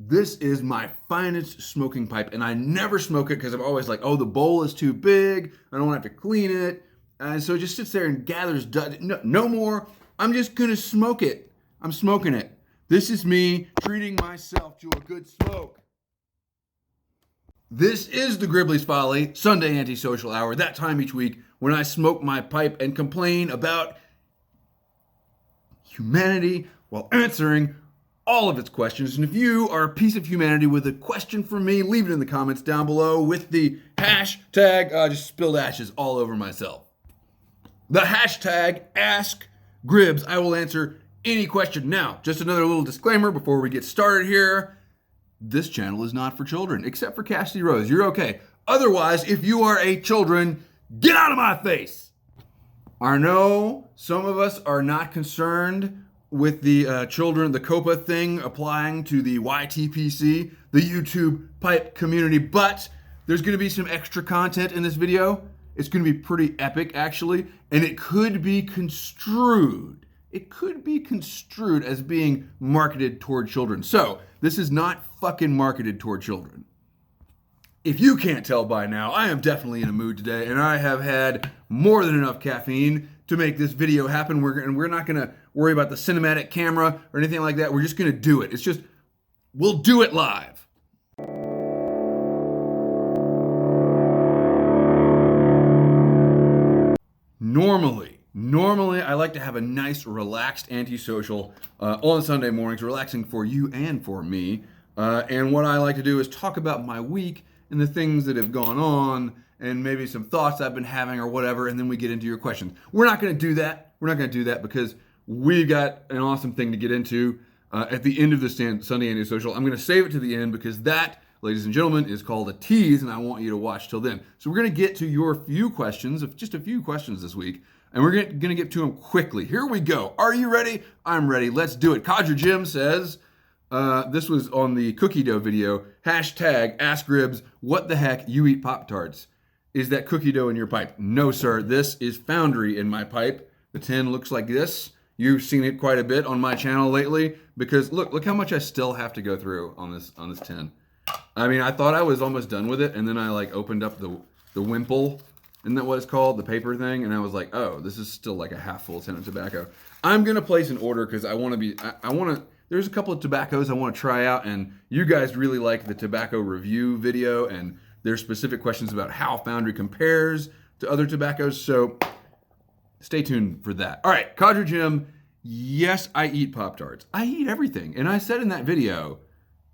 This is my finest smoking pipe, and I never smoke it because I'm always like, oh, the bowl is too big. I don't want to have to clean it. And so it just sits there and gathers dust. No more. I'm just going to smoke it. I'm smoking it. This is me treating myself to a good smoke. This is the Gribbly's Folly, Sunday Antisocial Hour, that time each week when I smoke my pipe and complain about humanity while answering all of its questions. And if you are a piece of humanity with a question for me, leave it in the comments down below with the hashtag, just spilled ashes all over myself. The hashtag AskGribbs. I will answer any question. Now, just another little disclaimer before we get started here. This channel is not for children, except for Cassidy Rose. You're okay. Otherwise, if you are a children, get out of my face. I know some of us are not concerned with the children, the COPA thing applying to the YTPC, the YouTube pipe community, but there's going to be some extra content in this video. It's going to be pretty epic, actually, and it could be construed. It could be construed as being marketed toward children. So, this is not fucking marketed toward children. If you can't tell by now, I am definitely in a mood today, and I have had more than enough caffeine to make this video happen. We're not going to worry about the cinematic camera or anything like that. We're just going to do it. It's just, we'll do it live. Normally, I like to have a nice, relaxed antisocial on Sunday mornings, relaxing for you and for me. And what I like to do is talk about my week and the things that have gone on and maybe some thoughts I've been having or whatever, and then we get into your questions. We're not going to do that. We're not going to do that because we've got an awesome thing to get into at the end of the Sunday Antisocial. I'm going to save it to the end because that, ladies and gentlemen, is called a tease, and I want you to watch till then. So we're going to get to your few questions, just a few questions this week, and we're going to get to them quickly. Here we go. Are you ready? I'm ready. Let's do it. Codger Jim says, this was on the cookie dough video, hashtag AskGribbs, what the heck, you eat Pop-Tarts? Is that cookie dough in your pipe? No, sir. This is Foundry in my pipe. The tin looks like this. You've seen it quite a bit on my channel lately because look how much I still have to go through on this tin. I mean, I thought I was almost done with it, and then I like opened up the wimple, isn't that what it's called, the paper thing, and I was like, oh, this is still like a half full tin of tobacco. I'm gonna place an order because I want to. There's a couple of tobaccos I want to try out, and you guys really like the tobacco review video, and there's specific questions about how Foundry compares to other tobaccos, so stay tuned for that. All right, Codger Jim, yes, I eat Pop-Tarts. I eat everything, and I said in that video,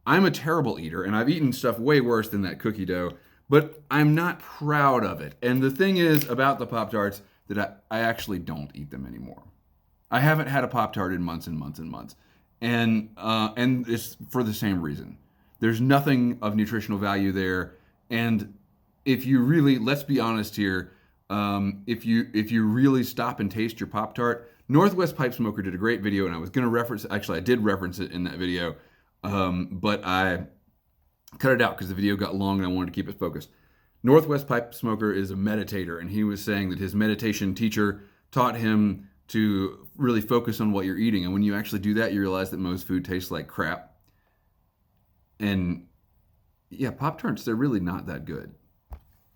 I'm a terrible eater, and I've eaten stuff way worse than that cookie dough, but I'm not proud of it. And the thing is about the Pop-Tarts that I actually don't eat them anymore. I haven't had a Pop-Tart in months and months and months. And it's for the same reason. There's nothing of nutritional value there. And if you really, let's be honest here, if you really stop and taste your Pop-Tart, Northwest Pipe Smoker did a great video, and I was going to reference, actually I did reference it in that video, but I cut it out because the video got long and I wanted to keep it focused. Northwest Pipe Smoker is a meditator, and he was saying that his meditation teacher taught him to really focus on what you're eating. And when you actually do that, you realize that most food tastes like crap. And yeah, Pop-Tarts, they're really not that good.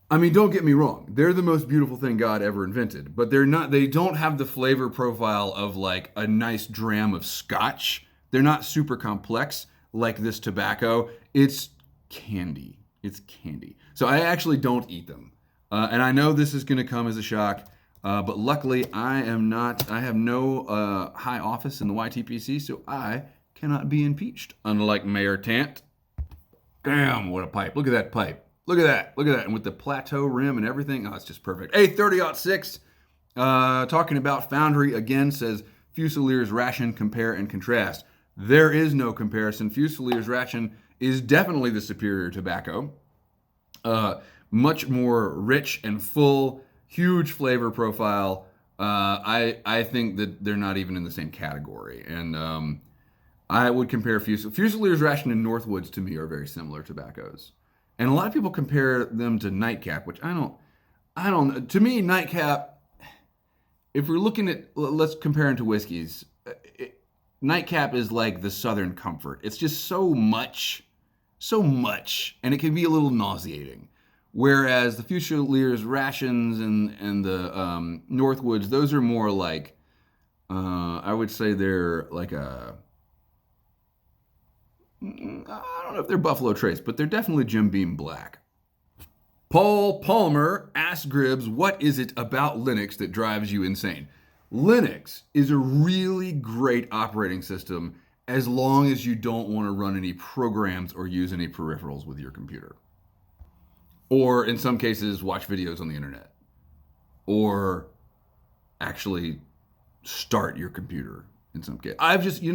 I mean, don't get me wrong. They're the most beautiful thing God ever invented, but they don't have the flavor profile of like a nice dram of scotch. They're not super complex like this tobacco. It's candy. It's candy. So I actually don't eat them. And I know this is going to come as a shock. But luckily, I have no high office in the YTPC, so I cannot be impeached, unlike Mayor Tant. Damn, what a pipe. Look at that pipe. Look at that. Look at that. And with the plateau rim and everything, oh, it's just perfect. Hey, 30-06, talking about Foundry again, says Fusilier's Ration, compare and contrast. There is no comparison. Fusilier's Ration is definitely the superior tobacco. Much more rich and full. Huge flavor profile. I think that they're not even in the same category. And I would compare Fusilier's Ration and Northwoods to me are very similar tobaccos. And a lot of people compare them to Nightcap, which I don't, to me, Nightcap, if we're looking at, let's compare them to whiskeys. Nightcap is like the Southern Comfort. It's just so much, and it can be a little nauseating. Whereas the Fusiliers rations and the Northwoods, those are more like, I would say they're like I don't know if they're Buffalo Trace, but they're definitely Jim Beam Black. Paul Palmer asks Gribbs, what is it about Linux that drives you insane? Linux is a really great operating system as long as you don't want to run any programs or use any peripherals with your computer. Or in some cases, watch videos on the internet. Or actually start your computer in some case. I've been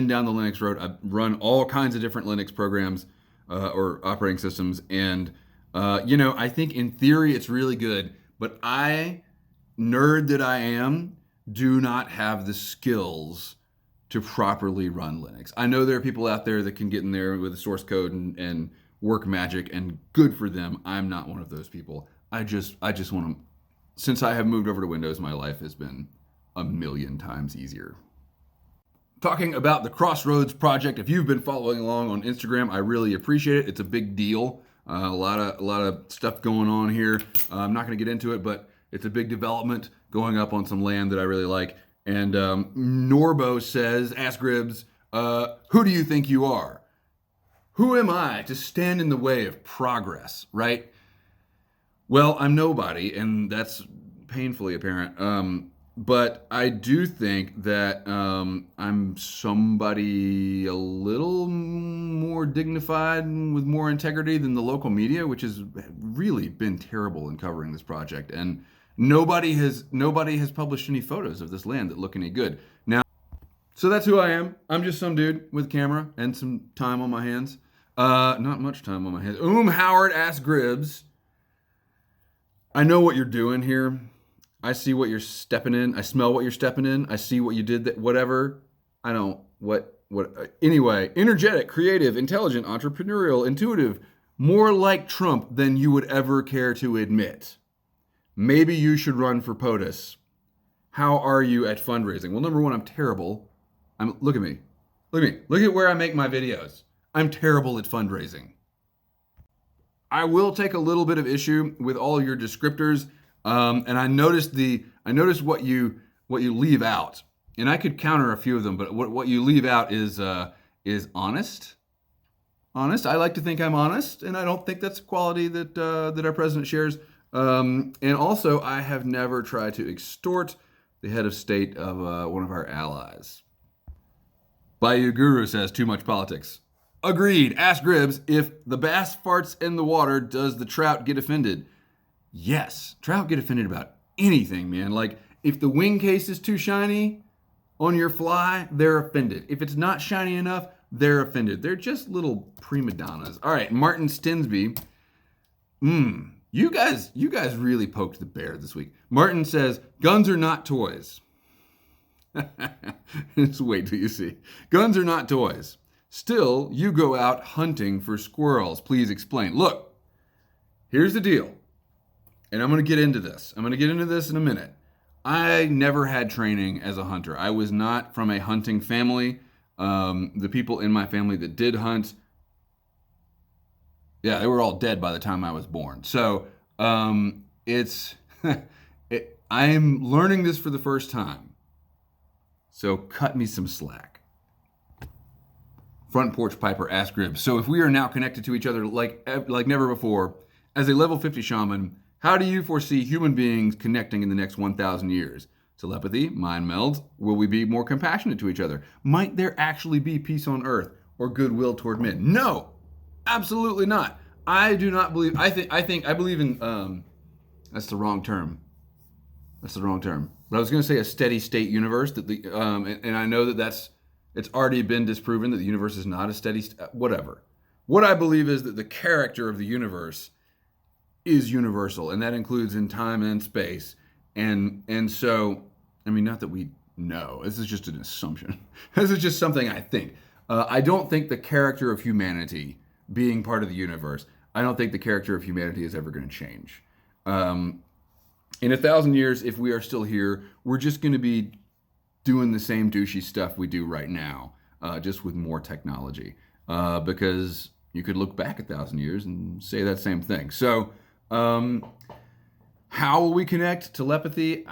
down the Linux road. I've run all kinds of different Linux programs or operating systems. And, I think in theory it's really good, but nerd that I am, do not have the skills to properly run Linux. I know there are people out there that can get in there with the source code and work magic, and good for them. I'm not one of those people. I just want to, since I have moved over to Windows, my life has been a million times easier. Talking about the Crossroads project, if you've been following along on Instagram, I really appreciate it. It's a big deal. A lot of stuff going on here. I'm not going to get into it, but it's a big development going up on some land that I really like. And Norbo says, ask Gribbs, who do you think you are? Who am I to stand in the way of progress, right? Well, I'm nobody, and that's painfully apparent. But I do think that I'm somebody a little more dignified and with more integrity than the local media, which has really been terrible in covering this project. And nobody has published any photos of this land that look any good. Now, so that's who I am. I'm just some dude with a camera and some time on my hands. Not much time on my hands. Howard asks Gribbs, I know what you're doing here. I see what you're stepping in. I smell what you're stepping in. I see what you did, that whatever. I don't, anyway, energetic, creative, intelligent, entrepreneurial, intuitive, more like Trump than you would ever care to admit. Maybe you should run for POTUS. How are you at fundraising? Well, number one, I'm terrible. Look at me. Look at where I make my videos. I'm terrible at fundraising. I will take a little bit of issue with all your descriptors. And I noticed what you leave out, and I could counter a few of them, but what you leave out is honest. Honest. I like to think I'm honest, and I don't think that's a quality that our president shares. And also, I have never tried to extort the head of state of one of our allies. Bayou Guru says too much politics. Agreed. Ask Gribbs, if the bass farts in the water, does the trout get offended? Yes, trout get offended about anything, man. Like, if the wing case is too shiny on your fly, they're offended. If it's not shiny enough, they're offended. They're just little prima donnas. All right, Martin Stinsby. You guys really poked the bear this week. Martin says, guns are not toys. Just wait till you see. Guns are not toys. Still, you go out hunting for squirrels. Please explain. Look, here's the deal. And I'm going to get into this. In a minute. I never had training as a hunter. I was not from a hunting family. The people in my family that did hunt, they were all dead by the time I was born. So I'm learning this for the first time. So cut me some slack. Front Porch Piper asks Gribbs, so if we are now connected to each other like never before, as a level 50 shaman, how do you foresee human beings connecting in the next 1,000 years? Telepathy, mind melds, will we be more compassionate to each other? Might there actually be peace on earth or goodwill toward men? No, absolutely not. I do not believe, I believe in, that's the wrong term. But I was going to say a steady state universe, that and I know that it's already been disproven that the universe is not a steady whatever. What I believe is that the character of the universe is universal, and that includes in time and space. And so, I mean, not that we know. This is just an assumption. This is just something I think. I don't think the character of humanity being part of the universe, I don't think the character of humanity is ever going to change. In 1,000 years, if we are still here, we're just going to be doing the same douchey stuff we do right now, just with more technology. Because you could look back 1,000 years and say that same thing. So, how will we connect? Telepathy?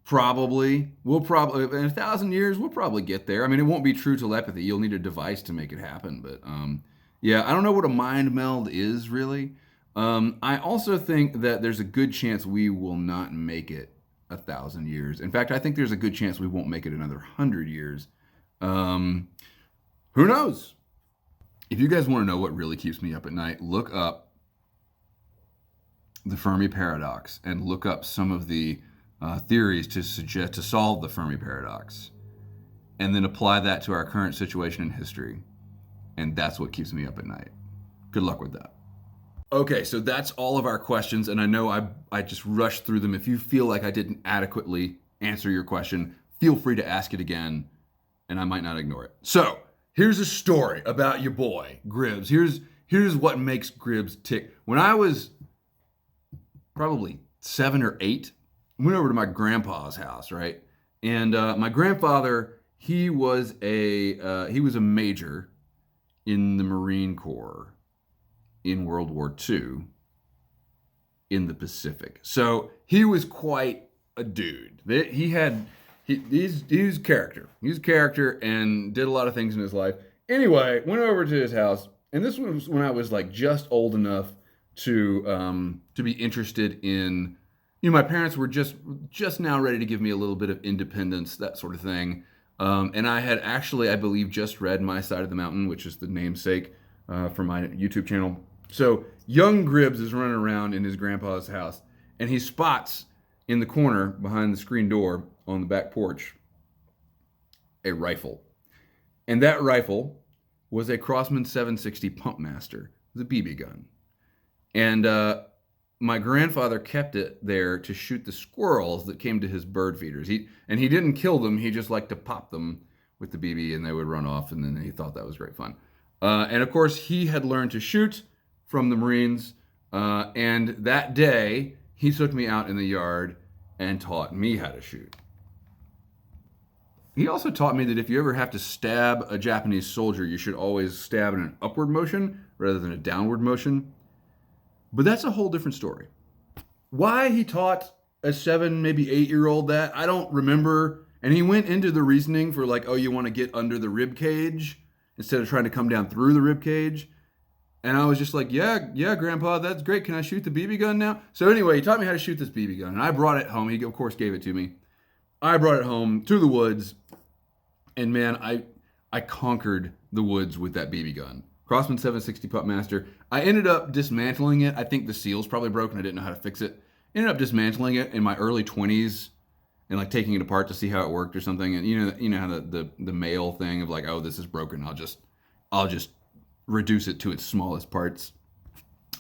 Probably. We'll probably, in 1,000 years, we'll probably get there. I mean, it won't be true telepathy. You'll need a device to make it happen. But yeah, I don't know what a mind meld is really. I also think that there's a good chance we will not make it 1,000 years. In fact, I think there's a good chance we won't make it another 100 years. Who knows? If you guys want to know what really keeps me up at night, look up the Fermi paradox and look up some of the theories to solve the Fermi paradox, and then apply that to our current situation in history. And that's what keeps me up at night. Good luck with that. Okay, so that's all of our questions, and I know I just rushed through them. If you feel like I didn't adequately answer your question, feel free to ask it again, and I might not ignore it. So, here's a story about your boy, Gribbs. Here's what makes Gribbs tick. When I was probably 7 or 8, I went over to my grandpa's house, right? And my grandfather, he was a major in the Marine Corps in World War II in the Pacific. So he was quite a dude. He was character. He was character and did a lot of things in his life. Anyway, went over to his house, and this was when I was like just old enough to be interested in, my parents were just now ready to give me a little bit of independence, that sort of thing. And I had actually, I believe, just read My Side of the Mountain, which is the namesake for my YouTube channel. So young Gribbs is running around in his grandpa's house, and he spots in the corner behind the screen door on the back porch a rifle. And that rifle was a Crosman 760 Pumpmaster, the BB gun. And my grandfather kept it there to shoot the squirrels that came to his bird feeders. He didn't kill them. He just liked to pop them with the BB, and they would run off, and then he thought that was great fun. And of course, he had learned to shoot from the Marines, and that day, he took me out in the yard and taught me how to shoot. He also taught me that if you ever have to stab a Japanese soldier, you should always stab in an upward motion rather than a downward motion. But that's a whole different story. Why he taught a 7, maybe 8-year-old that, I don't remember. And he went into the reasoning for like, oh, you want to get under the rib cage instead of trying to come down through the rib cage. And I was just like, yeah, Grandpa, that's great. Can I shoot the BB gun now? So anyway, he taught me how to shoot this BB gun, and I brought it home. He, of course, gave it to me. I brought it home to the woods, and man, I conquered the woods with that BB gun. Crosman 760 Pumpmaster. I ended up dismantling it. I think the seal's probably broken. I didn't know how to fix it. Ended up dismantling it in my early 20s and like taking it apart to see how it worked or something. And you know how the male thing of like, oh, this is broken. I'll just reduce it to its smallest parts.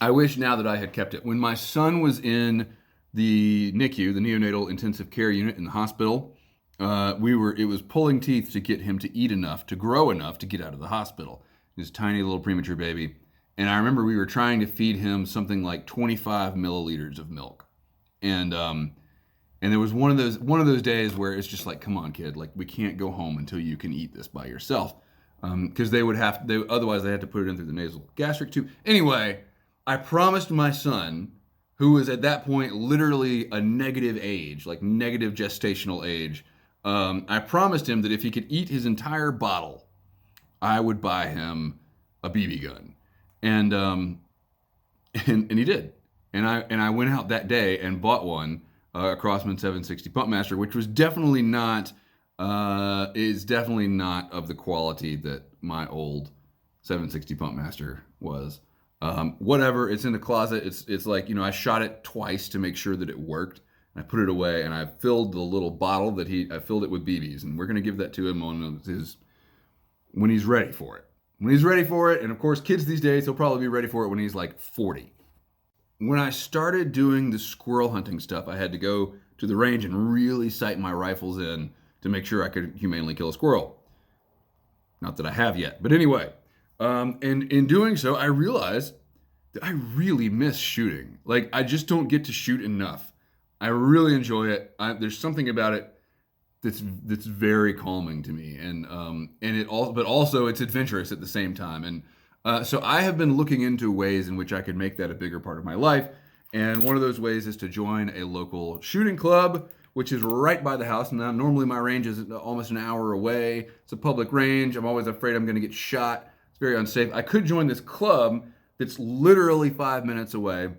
I wish now that I had kept it. When my son was in the NICU, the neonatal intensive care unit in the hospital, it was pulling teeth to get him to eat enough, to grow enough to get out of the hospital. This tiny little premature baby. And I remember we were trying to feed him something like 25 milliliters of milk. And there was one of those days where it's just like, come on, kid, like we can't go home until you can eat this by yourself. Because otherwise they had to put it in through the nasal gastric tube. Anyway, I promised my son, who was at that point literally a negative age, like negative gestational age, I promised him that if he could eat his entire bottle, I would buy him a BB gun. And he did. And I went out that day and bought one, a Crosman 760 Pumpmaster, which was definitely not of the quality that my old 760 Pumpmaster was. Whatever, it's in the closet. It's like, I shot it twice to make sure that it worked. I put it away, and I filled the little bottle I filled it with BBs, and we're going to give that to him when he's ready for it. When he's ready for it, and of course, kids these days, he'll probably be ready for it when he's like 40. When I started doing the squirrel hunting stuff, I had to go to the range and really sight my rifles in to make sure I could humanely kill a squirrel. Not that I have yet, but anyway. And in doing so, I realized that I really miss shooting. Like, I just don't get to shoot enough. I really enjoy it. There's something about it. that's very calming to me, and it all, but also it's adventurous at the same time. And so I have been looking into ways in which I could make that a bigger part of my life. And one of those ways is to join a local shooting club, which is right by the house. Now, normally my range is almost an hour away. It's a public range. I'm always afraid I'm going to get shot. It's very unsafe. I could join this club that's literally 5 minutes away.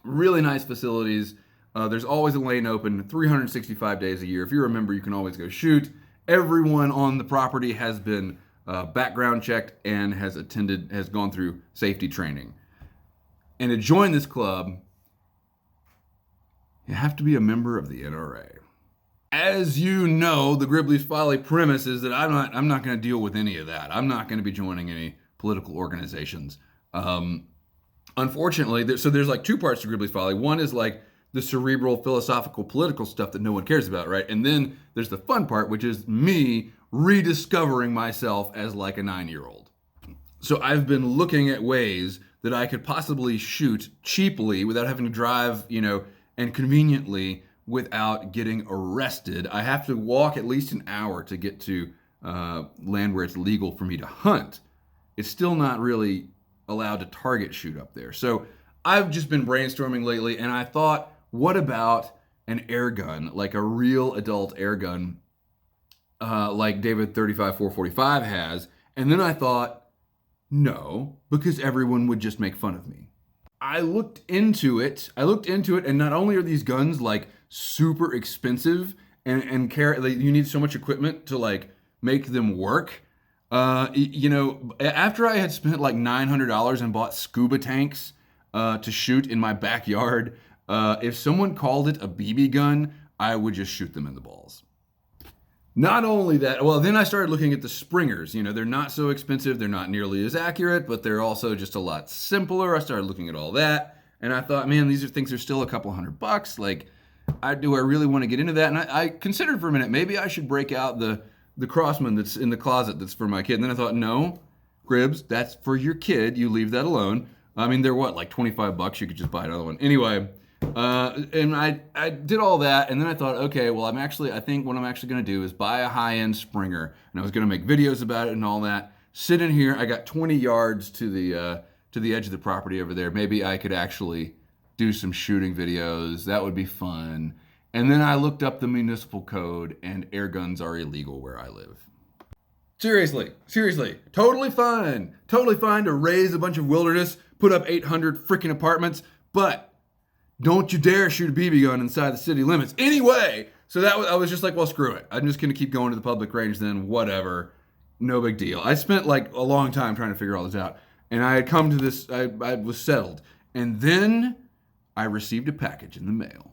Really nice facilities. There's always a lane open 365 days a year. If you're a member, you can always go shoot. Everyone on the property has been background checked and has gone through safety training. And to join this club, you have to be a member of the NRA. As you know, the Gribley's Folly premise is that I'm not going to deal with any of that. I'm not going to be joining any political organizations. Unfortunately, there's like two parts to Gribley's Folly. One is like the cerebral, philosophical, political stuff that no one cares about, right? And then there's the fun part, which is me rediscovering myself as like a 9-year-old. So I've been looking at ways that I could possibly shoot cheaply without having to drive, and conveniently without getting arrested. I have to walk at least an hour to get to land where it's legal for me to hunt. It's still not really allowed to target shoot up there. So I've just been brainstorming lately, and I thought, what about an air gun, like a real adult air gun, like David 35-445 has? And then I thought, no, because everyone would just make fun of me. I looked into it, and not only are these guns like super expensive and you need so much equipment to like make them work. After I had spent like $900 and bought scuba tanks to shoot in my backyard, if someone called it a BB gun, I would just shoot them in the balls. Not only that, well, then I started looking at the Springers. They're not so expensive. They're not nearly as accurate, but they're also just a lot simpler. I started looking at all that, and I thought, man, these things are still a couple $100. Like, do I really want to get into that? And I considered for a minute, maybe I should break out the Crossman that's in the closet that's for my kid. And then I thought, no, Gribs, that's for your kid. You leave that alone. I mean, they're what, like $25? You could just buy another one. Anyway, and I did all that, and then I thought, okay, well, I think what I'm actually going to do is buy a high-end Springer, and I was going to make videos about it and all that. Sit in here. I got 20 yards to the edge of the property over there. Maybe I could actually do some shooting videos. That would be fun. And then I looked up the municipal code, and air guns are illegal where I live. Seriously, totally fine to raise a bunch of wilderness, put up 800 freaking apartments, but don't you dare shoot a BB gun inside the city limits. Anyway, so I was just like, well, screw it. I'm just going to keep going to the public range then, whatever. No big deal. I spent like a long time trying to figure all this out. And I had come to this, I was settled. And then I received a package in the mail.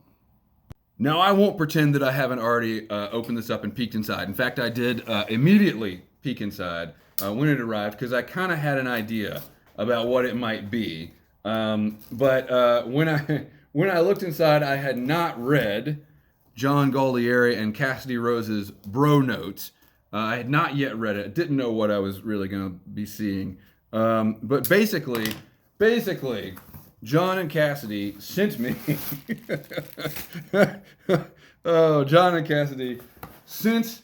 Now, I won't pretend that I haven't already opened this up and peeked inside. In fact, I did immediately peek inside when it arrived because I kind of had an idea about what it might be. But when I looked inside, I had not read John Galdieri and Cassidy Rose's Bro Notes. I had not yet read it. I didn't know what I was really going to be seeing. But basically, John and Cassidy sent me... John and Cassidy sent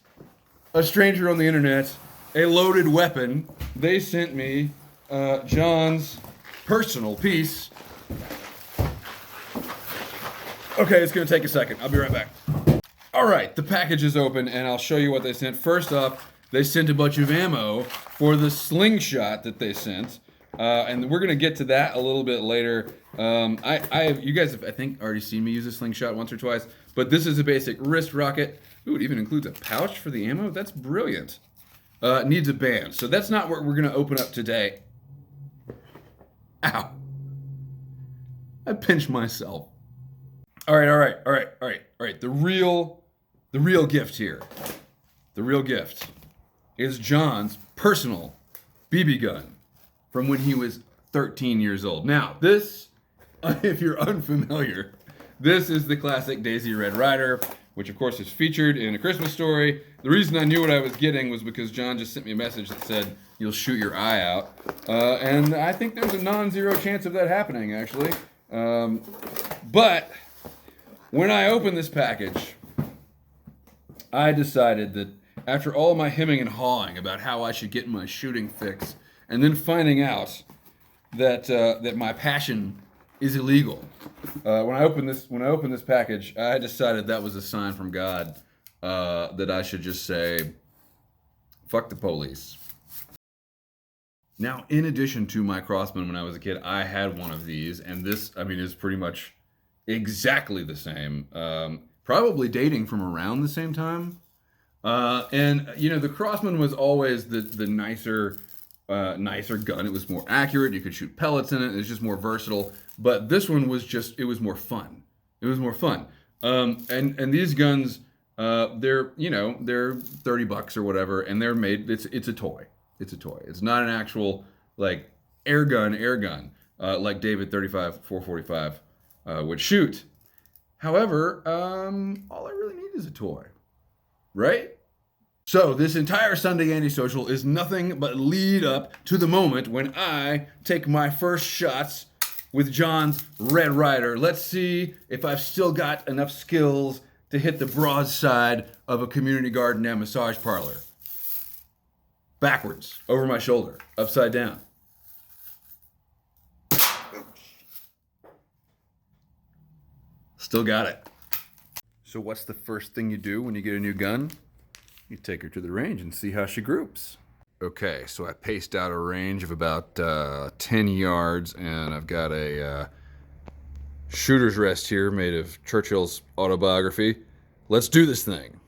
a stranger on the internet a loaded weapon. They sent me John's personal piece. Okay, it's going to take a second. I'll be right back. All right, the package is open, and I'll show you what they sent. First off, they sent a bunch of ammo for the slingshot that they sent, and we're going to get to that a little bit later. You guys have, I think, already seen me use a slingshot once or twice, but this is a basic wrist rocket. Ooh, it even includes a pouch for the ammo. That's brilliant. It needs a band, so that's not what we're going to open up today. Ow. I pinched myself. All right. The real gift here. The real gift is John's personal BB gun from when he was 13 years old. Now, this, if you're unfamiliar, this is the classic Daisy Red Ryder, which of course is featured in A Christmas Story. The reason I knew what I was getting was because John just sent me a message that said, "You'll shoot your eye out." And I think there's a non-zero chance of that happening, actually. But when I opened this package, I decided that after all my hemming and hawing about how I should get my shooting fix, and then finding out that my passion is illegal, when I opened this package, I decided that was a sign from God that I should just say, "Fuck the police." Now, in addition to my Crossman when I was a kid, I had one of these, and this, I mean, is pretty much exactly the same. Probably dating from around the same time. And you know, the Crossman was always the nicer gun. It was more accurate. You could shoot pellets in it. It was just more versatile. But this one was just, it was more fun. It was more fun. And these guns, they're $30 or whatever, and they're made. It's a toy. It's a toy. It's not an actual like air gun like David 35 445 would shoot. However, all I really need is a toy, right? So this entire Sunday Antisocial is nothing but lead up to the moment when I take my first shots with John's Red Ryder. Let's see if I've still got enough skills to hit the broadside of a community garden and massage parlor. Backwards, over my shoulder, upside down. Still got it. So what's the first thing you do when you get a new gun? You take her to the range and see how she groups. Okay, so I paced out a range of about 10 yards, and I've got a shooter's rest here made of Churchill's autobiography. Let's do this thing.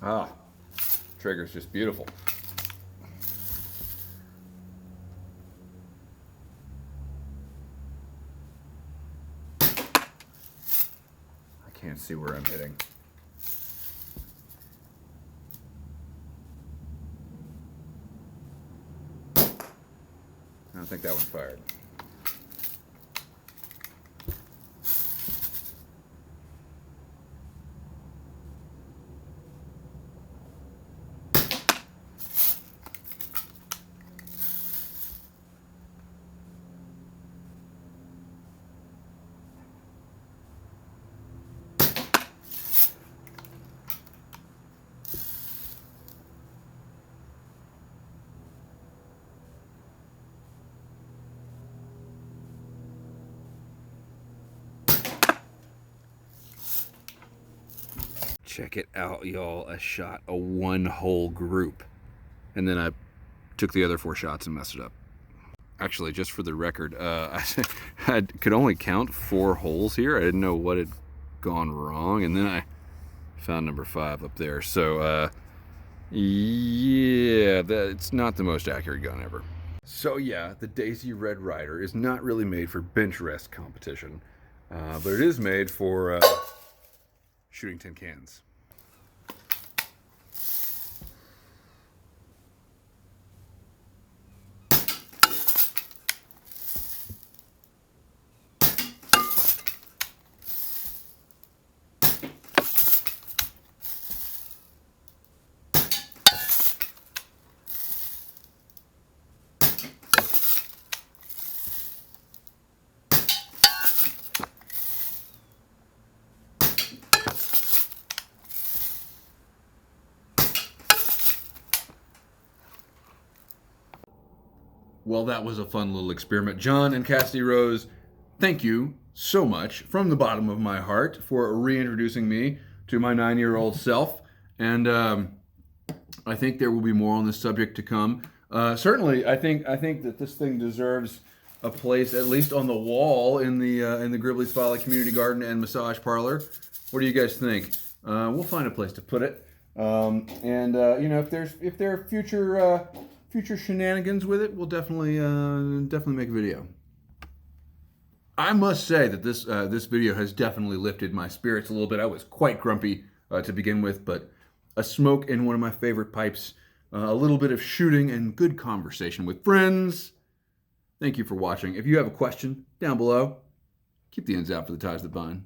Ah, trigger's just beautiful. I can't see where I'm hitting. I don't think that one fired. Check it out, y'all. I shot a one-hole group. And then I took the other 4 shots and messed it up. Actually, just for the record, I could only count 4 holes here. I didn't know what had gone wrong. And then I found number 5 up there. So, yeah, it's not the most accurate gun ever. So, yeah, the Daisy Red Ryder is not really made for bench rest competition. But it is made for shooting tin cans. Well, that was a fun little experiment. John and Cassidy Rose, thank you so much from the bottom of my heart for reintroducing me to my 9-year-old self. And I think there will be more on this subject to come. Certainly, I think that this thing deserves a place, at least on the wall, in the Gribley's Folly Community Garden and Massage Parlor. What do you guys think? We'll find a place to put it. You know, if there are future shenanigans with it, we'll definitely make a video. I must say that this video has definitely lifted my spirits a little bit. I was quite grumpy to begin with, but a smoke in one of my favorite pipes, a little bit of shooting, and good conversation with friends. Thank you for watching. If you have a question, down below. Keep the ends out for the ties that bind.